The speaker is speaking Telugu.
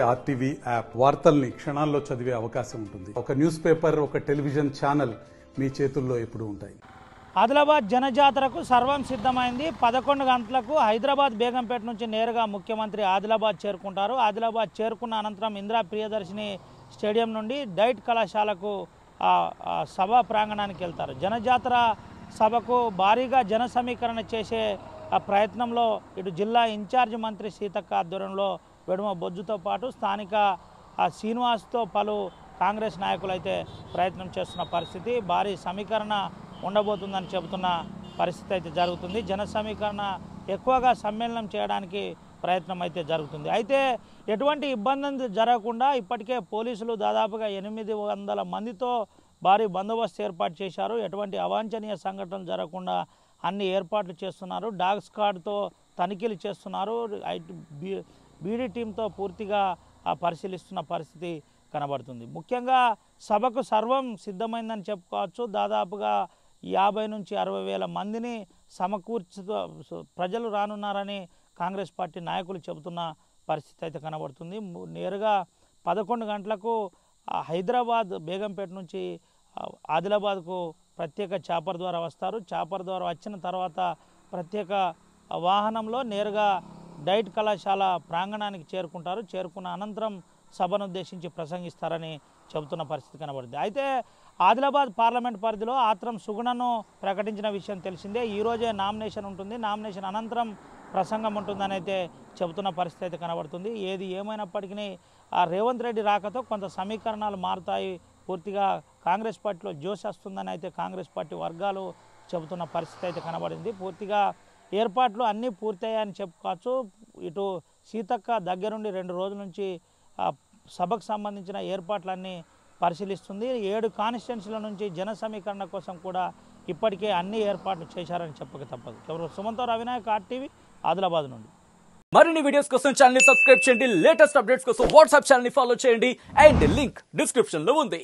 ఆర్టీవీ యాప్ వార్తల్ని క్షణాల్లో చదివే అవకాశం ఉంటుంది. ఒక న్యూస్ పేపర్, ఒక టెలివిజన్ ఛానల్ మీ చేతుల్లో ఎప్పుడూ ఉంటాయి. ఆదిలాబాద్ జనజాతరకు సర్వం సిద్ధమైంది. 11 గంటలకు హైదరాబాద్ బేగంపేట నుంచి నేరుగా ముఖ్యమంత్రి ఆదిలాబాద్ చేరుకుంటారు. ఆదిలాబాద్ చేరుకున్న అనంతరం ఇందిరా ప్రియదర్శిని స్టేడియం నుండి డైట్ కళాశాలకు సభా ప్రాంగణానికి వెళ్తారు. జనజాతర సభకు భారీగా జన సమీకరణ చేసే ప్రయత్నంలో ఇటు జిల్లా ఇన్ఛార్జ్ మంత్రి సీతక్క ఆధ్వర్యంలో వెడుమ బొజ్జుతో పాటు స్థానిక శ్రీనివాస్తో పలు కాంగ్రెస్ నాయకులు అయితే ప్రయత్నం చేస్తున్న పరిస్థితి. భారీ సమీకరణ ఉండబోతుందని చెబుతున్న పరిస్థితి అయితే జరుగుతుంది. జన సమీకరణ ఎక్కువగా సమ్మేళనం చేయడానికి ప్రయత్నం అయితే జరుగుతుంది. అయితే ఎటువంటి ఇబ్బంది జరగకుండా ఇప్పటికే పోలీసులు దాదాపుగా 800 మందితో భారీ బందోబస్తు ఏర్పాటు చేశారు. ఎటువంటి అవాంఛనీయ సంఘటనలు జరగకుండా అన్ని ఏర్పాట్లు చేస్తున్నారు. డాగ్ స్క్వాడ్తో తనిఖీలు చేస్తున్నారు. బీడీ టీంతో పూర్తిగా పరిశీలిస్తున్న పరిస్థితి కనబడుతుంది. ముఖ్యంగా సభకు సర్వం సిద్ధమైందని చెప్పుకోవచ్చు. దాదాపుగా 50 నుంచి 60 వేల మందిని సమకూర్చుతూ ప్రజలు రానున్నారని కాంగ్రెస్ పార్టీ నాయకులు చెబుతున్న పరిస్థితి అయితే కనబడుతుంది. నేరుగా 11 గంటలకు హైదరాబాద్ బేగంపేట నుంచి ఆదిలాబాద్కు ప్రత్యేక చాపర్ ద్వారా వస్తారు. చాపర్ ద్వారా వచ్చిన తర్వాత ప్రత్యేక వాహనంలో నేరుగా డైట్ కళాశాల ప్రాంగణానికి చేరుకుంటారు. చేరుకున్న అనంతరం సభను ఉద్దేశించి ప్రసంగిస్తారని చెబుతున్న పరిస్థితి కనబడుతుంది. అయితే ఆదిలాబాద్ పార్లమెంట్ పరిధిలో ఆత్రం సుగుణను ప్రకటించిన విషయం తెలిసిందే. ఈరోజే నామినేషన్ ఉంటుంది. నామినేషన్ అనంతరం ప్రసంగం ఉంటుందని అయితే చెబుతున్న పరిస్థితి అయితే కనబడుతుంది. ఏది ఏమైనప్పటికీ రేవంత్ రెడ్డి రాకతో కొంత సమీకరణాలు మారుతాయి. పూర్తిగా కాంగ్రెస్ పార్టీలో జోష్ వస్తుందని అయితే కాంగ్రెస్ పార్టీ వర్గాలు చెబుతున్న పరిస్థితి అయితే కనబడింది. పూర్తిగా ఏర్పాట్లు అన్నీ పూర్తయ్యాయని చెప్పుకోవచ్చు. ఇటు సీతక్క దగ్గరుండి 2 రోజుల నుంచి సభకు సంబంధించిన ఏర్పాట్లన్నీ పరిశీలిస్తుంది. 7 కాన్స్టిట్యున్సీల నుంచి జన సమీకరణ కోసం కూడా ఇప్పటికే అన్ని ఏర్పాట్లు చేశారని చెప్పక తప్పదు. ఎవరు సుమంతో రవినాయక్, ఆర్టీవీ, ఆదిలాబాద్ నుండి. మరిన్ని వీడియోస్ కోసం ఛానల్ ని సబ్స్క్రైబ్ చేయండి. లేటెస్ట్ అప్డేట్స్ కోసం వాట్సాప్ ఛానల్ ని ఫాలో చేయండి. అండ్ లింక్ డిస్క్రిప్షన్ లో ఉంది.